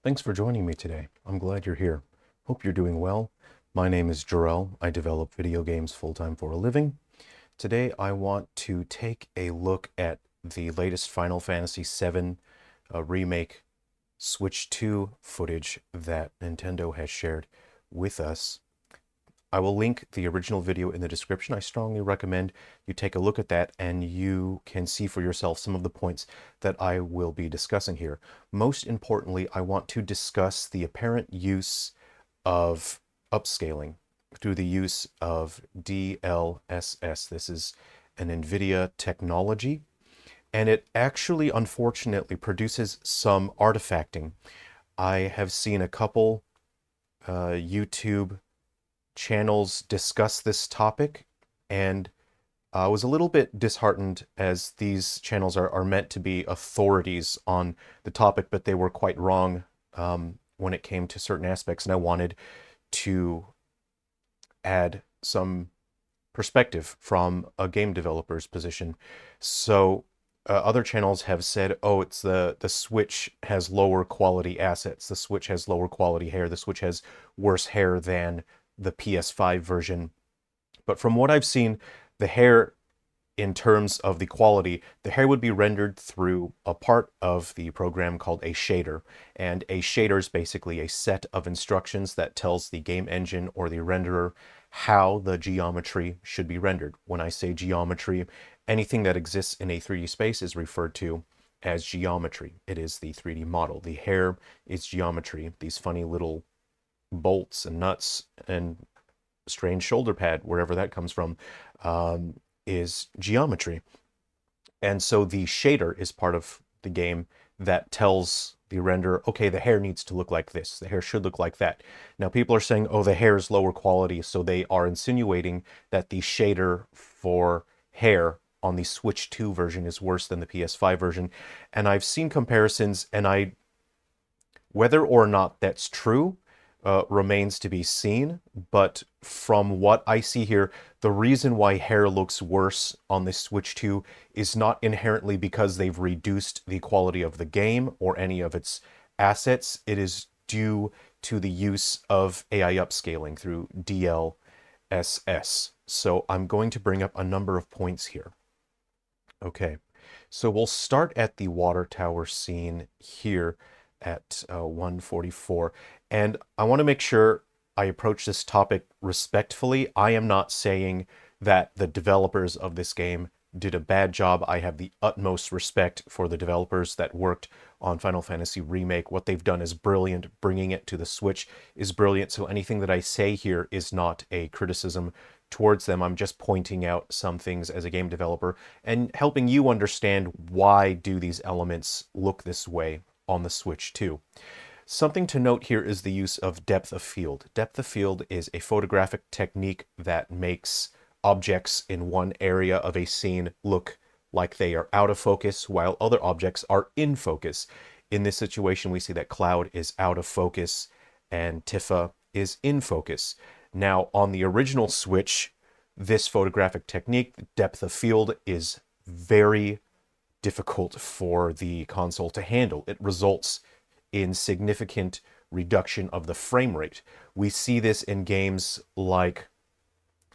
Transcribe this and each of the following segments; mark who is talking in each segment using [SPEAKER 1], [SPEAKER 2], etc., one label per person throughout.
[SPEAKER 1] Thanks for joining me today. I'm glad you're here. Hope you're doing well. My name is Jerrel. I develop video games full-time for a living. Today I want to take a look at the latest Final Fantasy VII Remake Switch 2 footage that Nintendo has shared with us. I will link the original video in the description. I strongly recommend you take a look at that and you can see for yourself some of the points that I will be discussing here. Most importantly, I want to discuss the apparent use of upscaling through the use of DLSS. This is an NVIDIA technology, and it actually, unfortunately, produces some artifacting. I have seen a couple YouTube channels discuss this topic, and I was a little bit disheartened as these channels are meant to be authorities on the topic, but they were quite wrong when it came to certain aspects, and I wanted to add some perspective from a game developer's position. So other channels have said, oh, it's the Switch has lower quality assets, the Switch has lower quality hair, the Switch has worse hair than the PS5 version. But from what I've seen, the hair, in terms of the quality, the hair would be rendered through a part of the program called a shader. And a shader is basically a set of instructions that tells the game engine or the renderer how the geometry should be rendered. When I say geometry, anything that exists in a 3D space is referred to as geometry. It is the 3D model. The hair is geometry. These funny little bolts and nuts and strange shoulder pad, wherever that comes from, is geometry. And so the shader is part of the game that tells the renderer, okay, the hair needs to look like this, the hair should look like that. Now people are saying, oh, the hair is lower quality, so they are insinuating that the shader for hair on the Switch 2 version is worse than the PS5 version. And I've seen comparisons, and whether or not that's true remains to be seen, but from what I see here, the reason why hair looks worse on the Switch 2 is not inherently because they've reduced the quality of the game or any of its assets. It is due to the use of AI upscaling through DLSS. So I'm going to bring up a number of points here. Okay, so we'll start at the water tower scene here at 144. And I want to make sure I approach this topic respectfully. I am not saying that the developers of this game did a bad job. I have the utmost respect for the developers that worked on Final Fantasy Remake. What they've done is brilliant. Bringing it to the Switch is brilliant. So anything that I say here is not a criticism towards them. I'm just pointing out some things as a game developer and helping you understand why do these elements look this way on the Switch 2. Something to note here is the use of depth of field. Depth of field is a photographic technique that makes objects in one area of a scene look like they are out of focus, while other objects are in focus. In this situation, we see that Cloud is out of focus and Tifa is in focus. Now, on the original Switch, this photographic technique, depth of field, is very difficult for the console to handle. It results in significant reduction of the frame rate. We see this in games like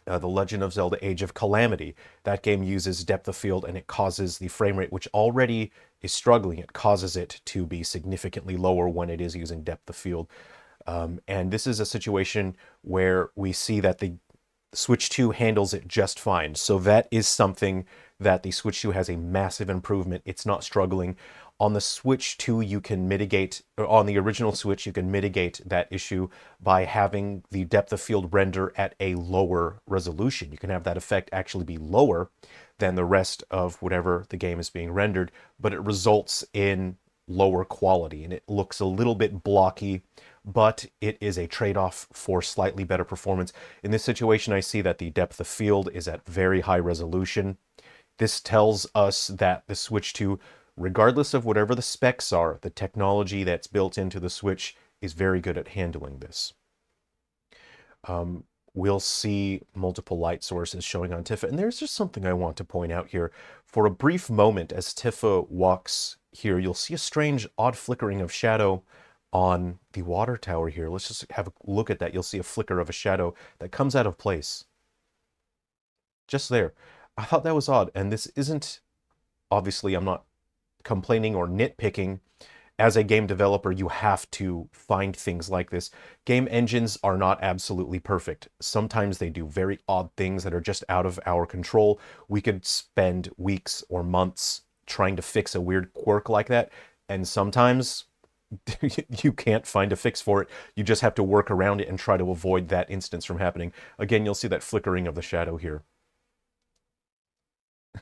[SPEAKER 1] The Legend of Zelda Age of Calamity. That game uses depth of field and it causes the frame rate, which already is struggling, it causes it to be significantly lower when it is using depth of field. And this is a situation where we see that the Switch 2 handles it just fine. So that is something that the Switch 2 has a massive improvement. It's not struggling. On the Switch 2, you can mitigate, or on the original Switch, you can mitigate that issue by having the depth of field render at a lower resolution. You can have that effect actually be lower than the rest of whatever the game is being rendered, but it results in lower quality and it looks a little bit blocky, but it is a trade-off for slightly better performance. In this situation, I see that the depth of field is at very high resolution. This tells us that the Switch 2, regardless of whatever the specs are, the technology that's built into the Switch is very good at handling this. We'll see multiple light sources showing on Tifa, and there's just something I want to point out here. For a brief moment, as Tifa walks here, you'll see a strange, odd flickering of shadow on the water tower here. Let's just have a look at that. You'll see a flicker of a shadow that comes out of place. Just there. I thought that was odd, and this isn't, obviously, I'm not complaining or nitpicking. As a game developer, you have to find things like this. Game engines are not absolutely perfect. Sometimes they do very odd things that are just out of our control. We could spend weeks or months trying to fix a weird quirk like that, and sometimes you can't find a fix for it. You just have to work around it and try to avoid that instance from happening. Again, you'll see that flickering of the shadow here.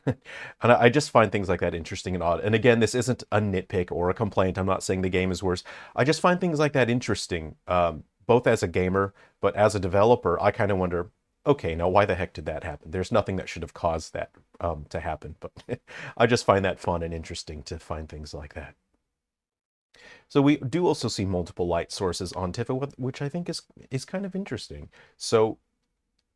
[SPEAKER 1] And I just find things like that interesting and odd. And again, this isn't a nitpick or a complaint. I'm not saying the game is worse. I just find things like that interesting, both as a gamer, but as a developer, I kind of wonder, okay, now why the heck did that happen? There's nothing that should have caused that to happen. But I just find that fun and interesting to find things like that. So we do also see multiple light sources on Tifa, which I think is kind of interesting. So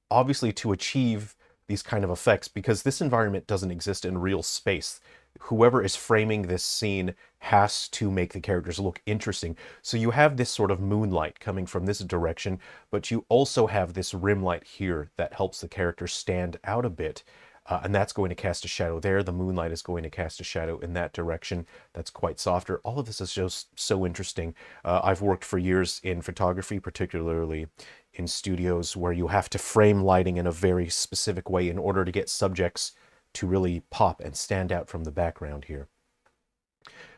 [SPEAKER 1] obviously to achieve these kind of effects, because this environment doesn't exist in real space, whoever is framing this scene has to make the characters look interesting. So you have this sort of moonlight coming from this direction, but you also have this rim light here that helps the character stand out a bit. And that's going to cast a shadow there. The moonlight is going to cast a shadow in that direction. That's quite softer. All of this is just so interesting. I've worked for years in photography, particularly in studios where you have to frame lighting in a very specific way in order to get subjects to really pop and stand out from the background here.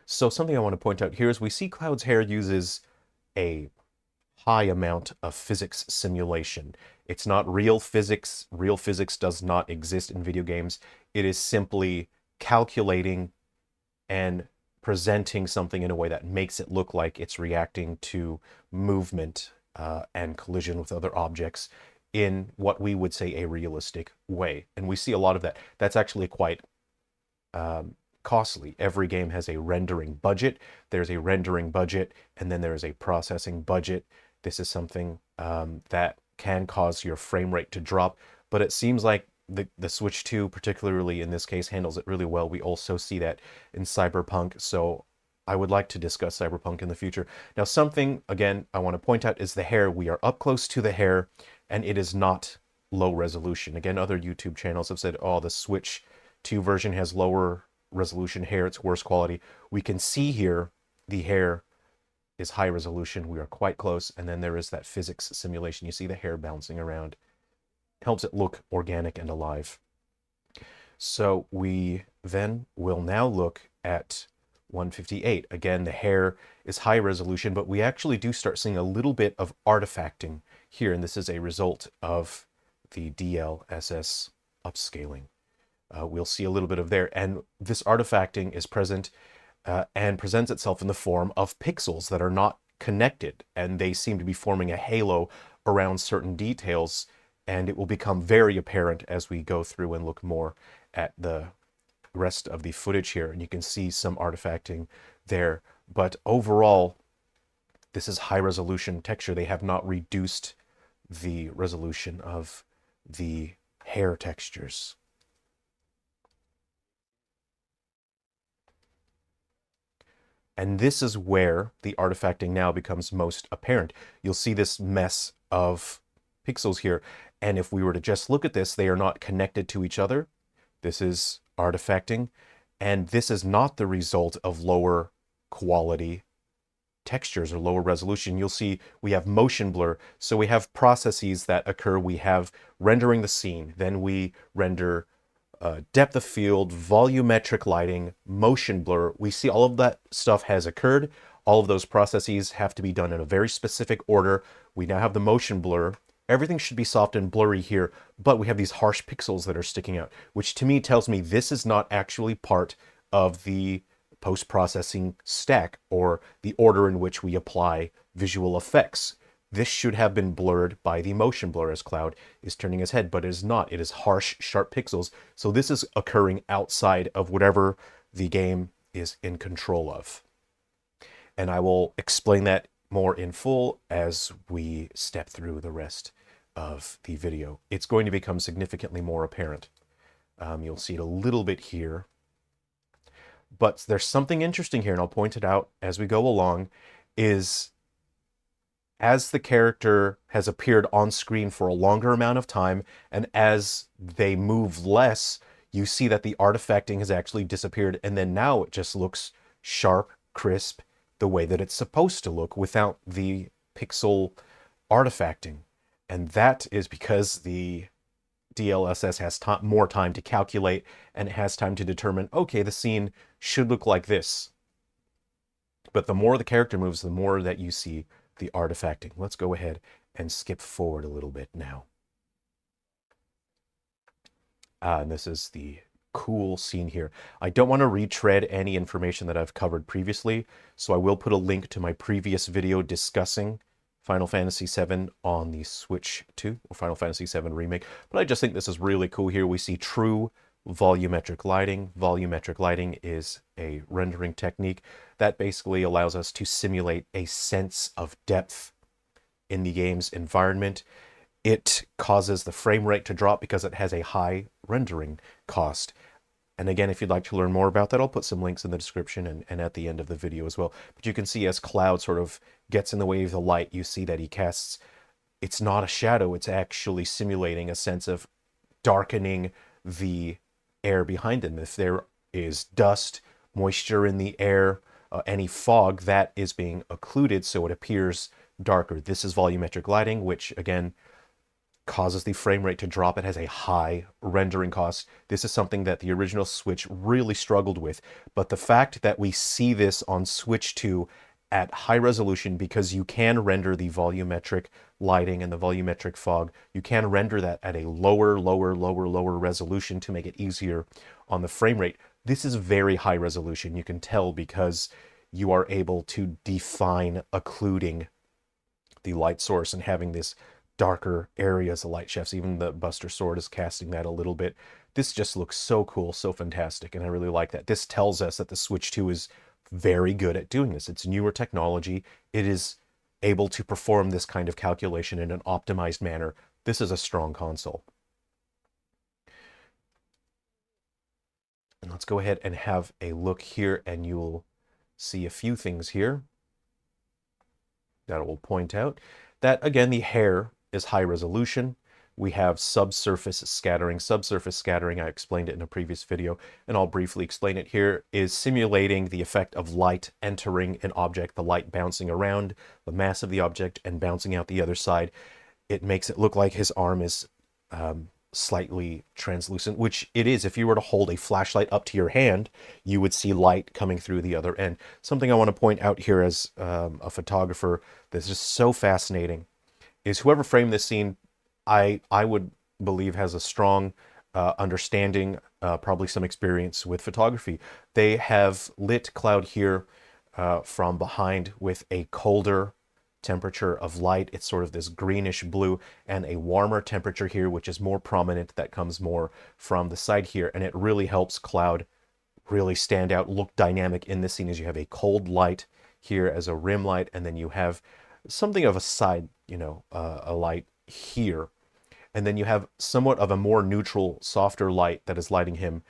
[SPEAKER 1] So something I want to point out here is we see Cloud's hair uses a high amount of physics simulation. It's not real physics. Real physics does not exist in video games. It is simply calculating and presenting something in a way that makes it look like it's reacting to movement and collision with other objects in what we would say a realistic way. And we see a lot of that. That's actually quite costly. Every game has a rendering budget. There's a rendering budget, and then there's a processing budget. This is something that can cause your frame rate to drop, but it seems like the Switch 2, particularly in this case, handles it really well. We also see that in Cyberpunk, so I would like to discuss Cyberpunk in the future. Now, something, again, I want to point out is the hair. We are up close to the hair, and it is not low resolution. Again, other YouTube channels have said, oh, the Switch 2 version has lower resolution hair, it's worse quality. We can see here the hair is high resolution. We are quite close. And then there is that physics simulation. You see the hair bouncing around. Helps it look organic and alive. So we then will now look at 158. Again, the hair is high resolution, but we actually do start seeing a little bit of artifacting here. And this is a result of the DLSS upscaling. We'll see a little bit of there. And this artifacting is present and presents itself in the form of pixels that are not connected, and they seem to be forming a halo around certain details, and it will become very apparent as we go through and look more at the rest of the footage here, and you can see some artifacting there. But overall, this is high resolution texture. They have not reduced the resolution of the hair textures. And this is where the artifacting now becomes most apparent. You'll see this mess of pixels here. And if we were to just look at this, they are not connected to each other. This is artifacting. And this is not the result of lower quality textures or lower resolution. You'll see we have motion blur. So we have processes that occur. We have rendering the scene. Then we render depth of field, volumetric lighting, motion blur. We see all of that stuff has occurred. All of those processes have to be done in a very specific order. We now have the motion blur. Everything should be soft and blurry here, but we have these harsh pixels that are sticking out, which to me tells me this is not actually part of the post-processing stack or the order in which we apply visual effects. This should have been blurred by the motion blur as Cloud is turning his head, but it is not. It is harsh, sharp pixels. So this is occurring outside of whatever the game is in control of. And I will explain that more in full as we step through the rest of the video. It's going to become significantly more apparent. You'll see it a little bit here. But there's something interesting here, and I'll point it out as we go along. is as the character has appeared on screen for a longer amount of time, and as they move less, you see that the artifacting has actually disappeared, and then now it just looks sharp, crisp, the way that it's supposed to look without the pixel artifacting. And that is because the DLSS has more time to calculate, and it has time to determine, okay, the scene should look like this. But the more the character moves, the more that you see the artifacting. Let's go ahead and skip forward a little bit now. And this is the cool scene here. I don't want to retread any information that I've covered previously, so I will put a link to my previous video discussing Final Fantasy VII on the Switch 2, or Final Fantasy VII Remake. But I just think this is really cool here. We see true volumetric lighting. Volumetric lighting is a rendering technique that basically allows us to simulate a sense of depth in the game's environment. It causes the frame rate to drop because it has a high rendering cost. And again, if you'd like to learn more about that, I'll put some links in the description and at the end of the video as well. But you can see as Cloud sort of gets in the way of the light, you see that he casts, it's not a shadow, it's actually simulating a sense of darkening the air behind him. If there is dust, moisture in the air, any fog, that is being occluded so it appears darker. This is volumetric lighting, which again causes the frame rate to drop. It has a high rendering cost. This is something that the original Switch really struggled with. But the fact that we see this on Switch 2 at high resolution, because you can render the volumetric lighting and the volumetric fog, you can render that at a lower resolution to make it easier on the frame rate. This is very high resolution. You can tell because you are able to define occluding the light source and having this darker areas of light shafts. Even the Buster Sword is casting that a little bit. This just looks so cool, so fantastic, and I really like that. This tells us that the Switch 2 is very good at doing this. It's newer technology. It is able to perform this kind of calculation in an optimized manner. This is a strong console. And let's go ahead and have a look here, and you'll see a few things here that will point out that, again, the hair is high resolution. We have subsurface scattering. Subsurface scattering, I explained it in a previous video, and I'll briefly explain it here, is simulating the effect of light entering an object, the light bouncing around the mass of the object and bouncing out the other side. It makes it look like his arm is slightly translucent, which it is. If you were to hold a flashlight up to your hand, you would see light coming through the other end. Something I want to point out here as a photographer that's just so fascinating is whoever framed this scene, I would believe has a strong understanding, probably some experience with photography. They have lit Cloud here from behind with a colder temperature of light. It's sort of this greenish blue, and a warmer temperature here, which is more prominent, that comes more from the side here. And it really helps Cloud really stand out, look dynamic in this scene, as you have a cold light here as a rim light, and then you have something of a side, a light here. And then you have somewhat of a more neutral, softer light that is lighting him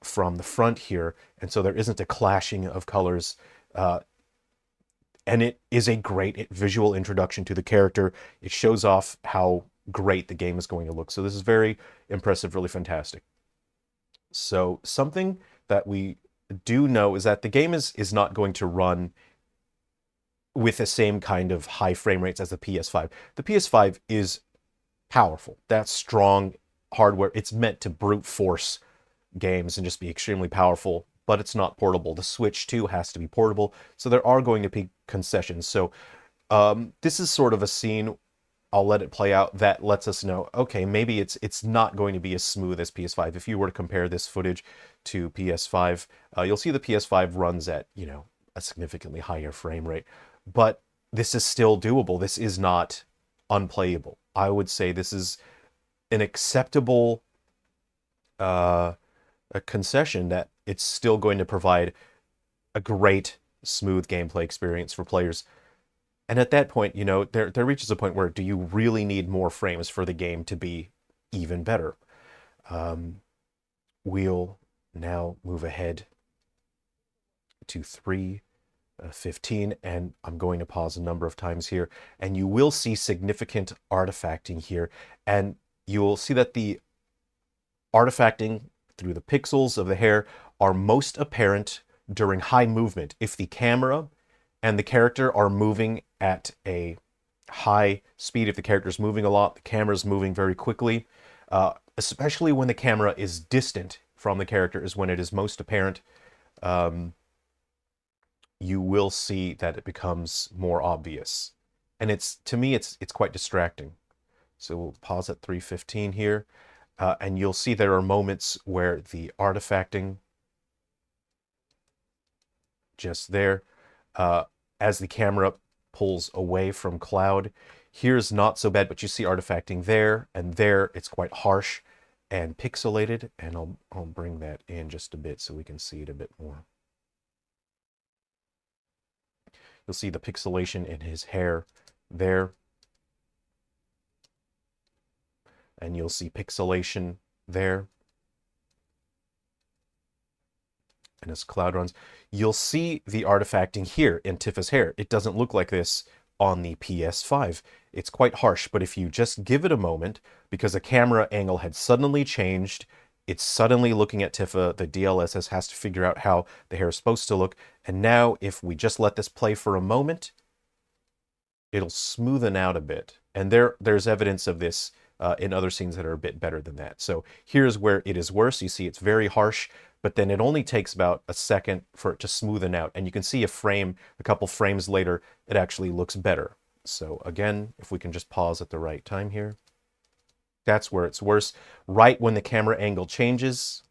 [SPEAKER 1] from the front here. And so there isn't a clashing of colors. And it is a great visual introduction to the character. It shows off how great the game is going to look. So this is very impressive, really fantastic. So something that we do know is that the game is not going to run with the same kind of high frame rates as the PS5. The PS5 is powerful. That's strong hardware. It's meant to brute force games and just be extremely powerful, but it's not portable. The Switch 2 has to be portable, so there are going to be concessions. So this is sort of a scene, I'll let it play out, that lets us know, okay, maybe it's not going to be as smooth as PS5. If you were to compare this footage to PS5, you'll see the PS5 runs at, a significantly higher frame rate. But this is still doable. This is not unplayable. I would say this is an acceptable a concession that it's still going to provide a great, smooth gameplay experience for players. And at that point, there reaches a point where, do you really need more frames for the game to be even better? We'll now move ahead to 3 15, and I'm going to pause a number of times here, and you will see significant artifacting here, and you will see that the artifacting through the pixels of the hair are most apparent during high movement. If the camera and the character are moving at a high speed, if the character is moving a lot, the camera is moving very quickly, especially when the camera is distant from the character is when it is most apparent. You will see that it becomes more obvious. And to me, it's quite distracting. So we'll pause at 3:15 here. And you'll see there are moments where the artifacting, just there, as the camera pulls away from cloud, here's not so bad, but you see artifacting there and there. It's quite harsh and pixelated, and I'll bring that in just a bit so we can see it a bit more. You'll see the pixelation in his hair there. And you'll see pixelation there. And as cloud runs, you'll see the artifacting here in Tifa's hair. It doesn't look like this on the PS5. It's quite harsh, but if you just give it a moment, because the camera angle had suddenly changed, it's suddenly looking at Tifa, the DLSS has to figure out how the hair is supposed to look, and now if we just let this play for a moment, it'll smoothen out a bit. And there's evidence of this in other scenes that are a bit better than that. So here's where it is worse. You see it's very harsh, but then it only takes about a second for it to smoothen out. And you can see a couple frames later, it actually looks better. So again, if we can just pause at the right time here, that's where it's worse. Right when the camera angle changes,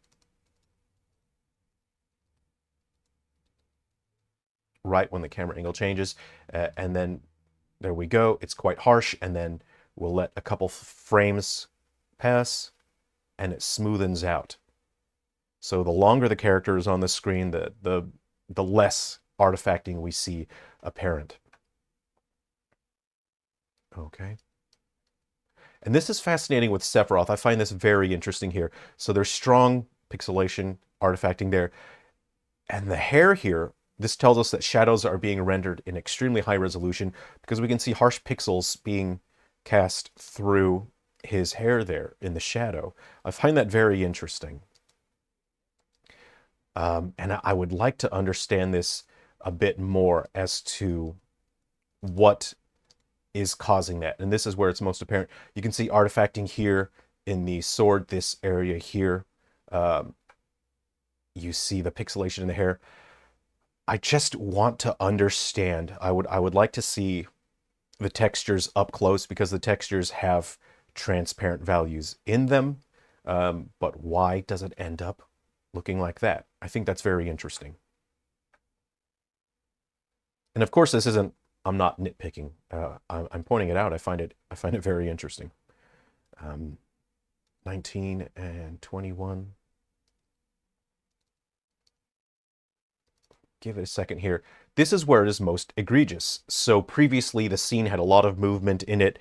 [SPEAKER 1] and then there we go. It's quite harsh, and then we'll let a couple frames pass, and it smoothens out. So the longer the character is on the screen, the less artifacting we see apparent. Okay. And this is fascinating with Sephiroth. I find this very interesting here. So there's strong pixelation, artifacting there. And the hair here, this tells us that shadows are being rendered in extremely high resolution because we can see harsh pixels being cast through his hair there in the shadow. I find that very interesting. And I would like to understand this a bit more as to what is causing that. And this is where it's most apparent. You can see artifacting here in the sword, this area here. You see the pixelation in the hair. I just want to understand. I would like to see the textures up close because the textures have transparent values in them. But why does it end up looking like that? I think that's very interesting. And of course, this isn't, I'm not nitpicking. I'm pointing it out. I find it very interesting. 19 and 21. Give it a second here. This is where it is most egregious. So previously the scene had a lot of movement in it,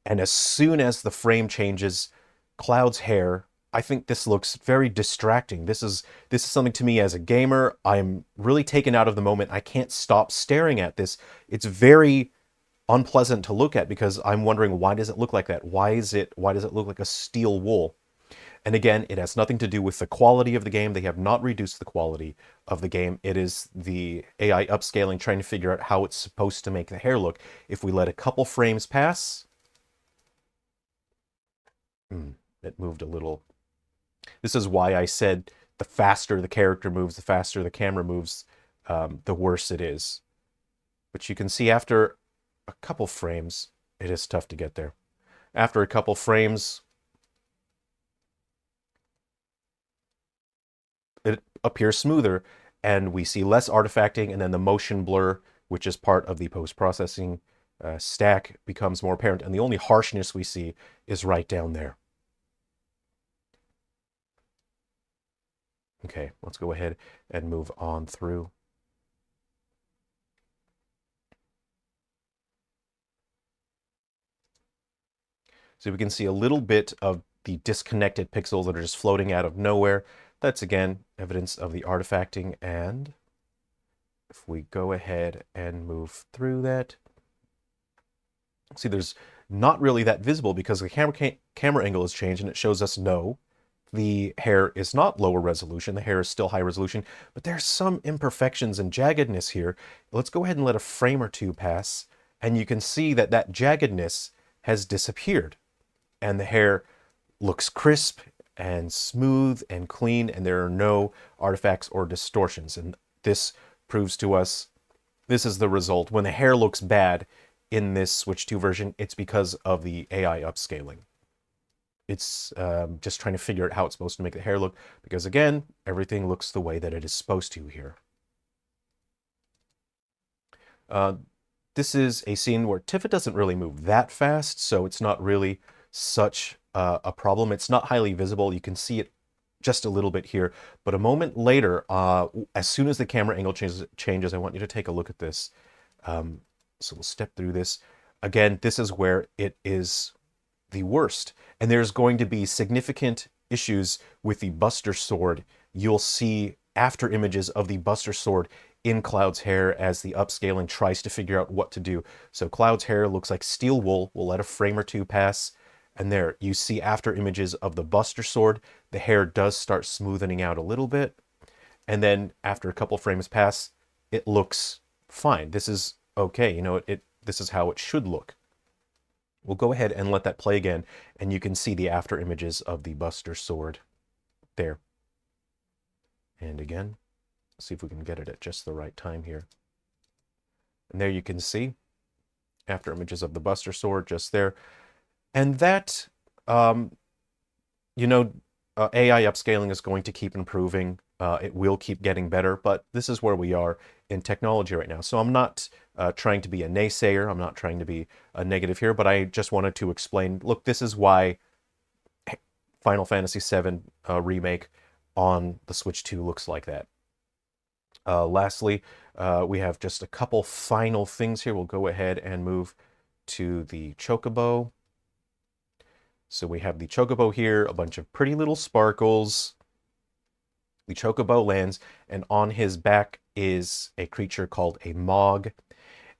[SPEAKER 1] and as soon as the frame changes, Cloud's hair, I think this looks very distracting. This is something to me as a gamer. I'm really taken out of the moment. I can't stop staring at this. It's very unpleasant to look at because I'm wondering, why does it look like that? Why does it look like a steel wool? And again, it has nothing to do with the quality of the game. They have not reduced the quality of the game. It is the AI upscaling, trying to figure out how it's supposed to make the hair look. If we let a couple frames pass, it moved a little. This is why I said the faster the character moves, the faster the camera moves, the worse it is. But you can see after a couple frames, it is tough to get there. After a couple frames, it appears smoother, and we see less artifacting, and then the motion blur, which is part of the post-processing stack, becomes more apparent, and the only harshness we see is right down there. Okay, let's go ahead and move on through. So we can see a little bit of the disconnected pixels that are just floating out of nowhere. That's, again, evidence of the artifacting, and if we go ahead and move through that, see there's not really that visible because the camera angle has changed, and it shows us no, the hair is not lower resolution, the hair is still high resolution, but there's some imperfections and jaggedness here. Let's go ahead and let a frame or two pass, and you can see that that jaggedness has disappeared, and the hair looks crisp and smooth and clean, and there are no artifacts or distortions. And this proves to us this is the result. When the hair looks bad in this Switch 2 version, it's because of the AI upscaling. It's just trying to figure out how it's supposed to make the hair look, because again, everything looks the way that it is supposed to here. This is a scene where Tifa doesn't really move that fast, so it's not really such a problem. It's not highly visible. You can see it just a little bit here, but a moment later, as soon as the camera angle changes, I want you to take a look at this. So we'll step through this. Again, this is where it is the worst, and there's going to be significant issues with the Buster Sword. You'll see after images of the Buster Sword in Cloud's hair as the upscaling tries to figure out what to do. So Cloud's hair looks like steel wool. We'll let a frame or two pass, and there you see after images of the Buster Sword, the hair does start smoothening out a little bit, and then after a couple frames pass, it looks fine. This is okay, you know, this is how it should look. We'll go ahead and let that play again, and you can see the after images of the Buster Sword there. And again, see if we can get it at just the right time here. And there you can see after images of the Buster Sword just there. And that, you know, AI upscaling is going to keep improving. It will keep getting better, but this is where we are in technology right now. So I'm not trying to be a naysayer. I'm not trying to be a negative here, but I just wanted to explain, look, this is why Final Fantasy VII Remake on the Switch 2 looks like that. Lastly, we have just a couple final things here. We'll go ahead and move to the Chocobo. So we have the Chocobo here, a bunch of pretty little sparkles. The Chocobo lands, and on his back is a creature called a Mog,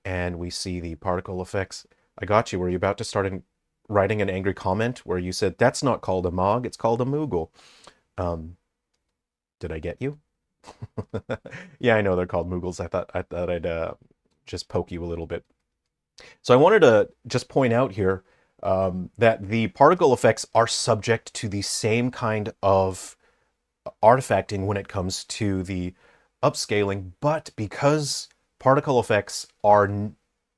[SPEAKER 1] and we see the particle effects. I got you. Were you about to start writing an angry comment where you said, that's not called a Mog, it's called a Moogle? Did I get you? Yeah, I know they're called Moogles. I thought I'd just poke you a little bit. So I wanted to just point out here that the particle effects are subject to the same kind of artifacting when it comes to the upscaling, but because particle effects are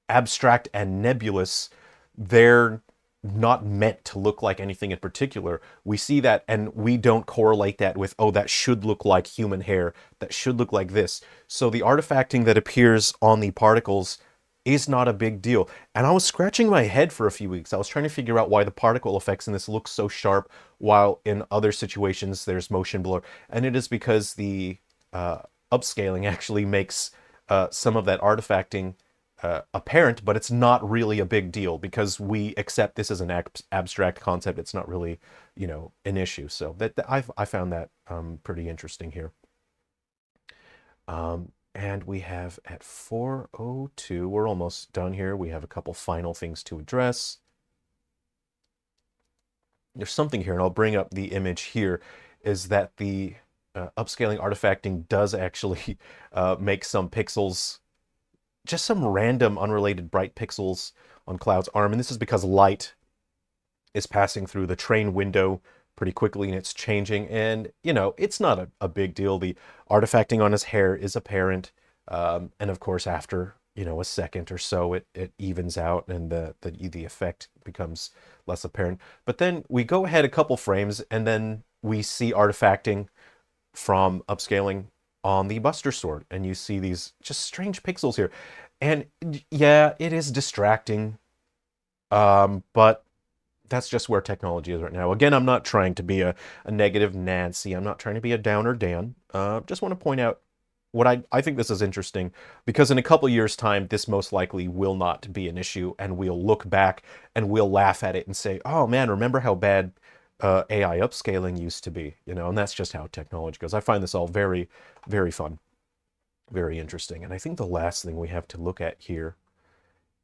[SPEAKER 1] abstract and nebulous, they're not meant to look like anything in particular. We see that and we don't correlate that with, oh, that should look like human hair, that should look like this. So the artifacting that appears on the particles is not a big deal. And I was scratching my head for a few weeks. I was trying to figure out why the particle effects in this look so sharp, while in other situations there's motion blur. And it is because the upscaling actually makes some of that artifacting apparent, but it's not really a big deal because we accept this as an abstract concept. It's not really, you know, an issue. So I found that pretty interesting here. And we have at 4:02, we're almost done here. We have a couple final things to address. There's something here, and I'll bring up the image here, is that the upscaling artifacting does actually make some pixels, just some random unrelated bright pixels on Cloud's arm. And this is because light is passing through the train window pretty quickly and it's changing. And, you know, it's not a big deal. The artifacting on his hair is apparent. And of course, after, you know, a second or so, it evens out and the effect becomes less apparent. But then we go ahead a couple frames and then we see artifacting from upscaling on the Buster Sword. And you see these just strange pixels here. And yeah, it is distracting. But that's just where technology is right now. Again, I'm not trying to be a negative Nancy. I'm not trying to be a downer Dan. Just want to point out what I think this is interesting, because in a couple years' time, this most likely will not be an issue, and we'll look back and we'll laugh at it and say, oh man, remember how bad AI upscaling used to be, you know, and that's just how technology goes. I find this all very, very fun. Very interesting. And I think the last thing we have to look at here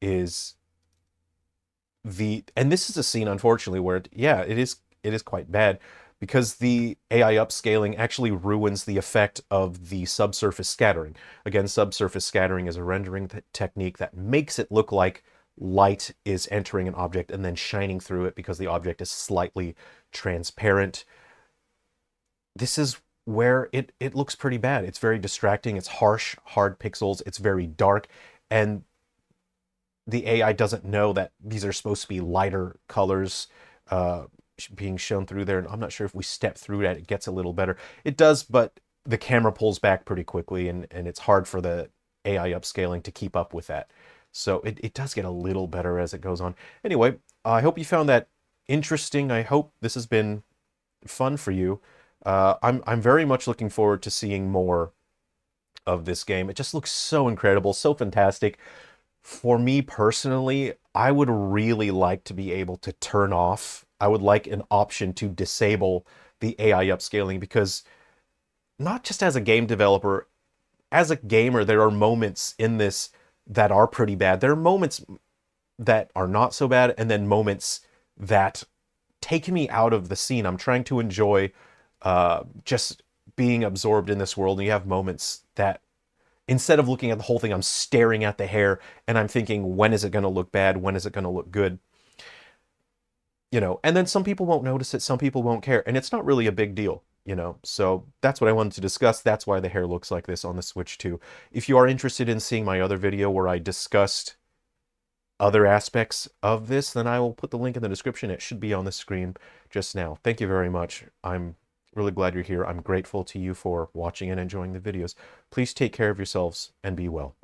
[SPEAKER 1] is and this is a scene, unfortunately, where it is quite bad, because the AI upscaling actually ruins the effect of the subsurface scattering. Again, subsurface scattering is a rendering technique that makes it look like light is entering an object and then shining through it because the object is slightly transparent. This is where it looks pretty bad. It's very distracting. It's harsh, hard pixels. It's very dark. And the AI doesn't know that these are supposed to be lighter colors being shown through there. And I'm not sure if we step through that, it gets a little better. It does, but the camera pulls back pretty quickly, and it's hard for the AI upscaling to keep up with that. So it does get a little better as it goes on. Anyway, I hope you found that interesting. I hope this has been fun for you. I'm very much looking forward to seeing more of this game. It just looks so incredible, so fantastic. For me personally, I would really like to be able to turn off. I would like an option to disable the AI upscaling, because not just as a game developer, as a gamer, there are moments in this that are pretty bad. There are moments that are not so bad, and then moments that take me out of the scene. I'm trying to enjoy just being absorbed in this world, and you have moments that, instead of looking at the whole thing, I'm staring at the hair and I'm thinking, when is it going to look bad? When is it going to look good? And then some people won't notice it, some people won't care, and it's not really a big deal. So that's what I wanted to discuss. That's why the hair looks like this on the Switch 2. If you are interested in seeing my other video where I discussed other aspects of this, then I will put the link in the description. It should be on the screen just now. Thank you very much. I'm really glad you're here. I'm grateful to you for watching and enjoying the videos. Please take care of yourselves and be well.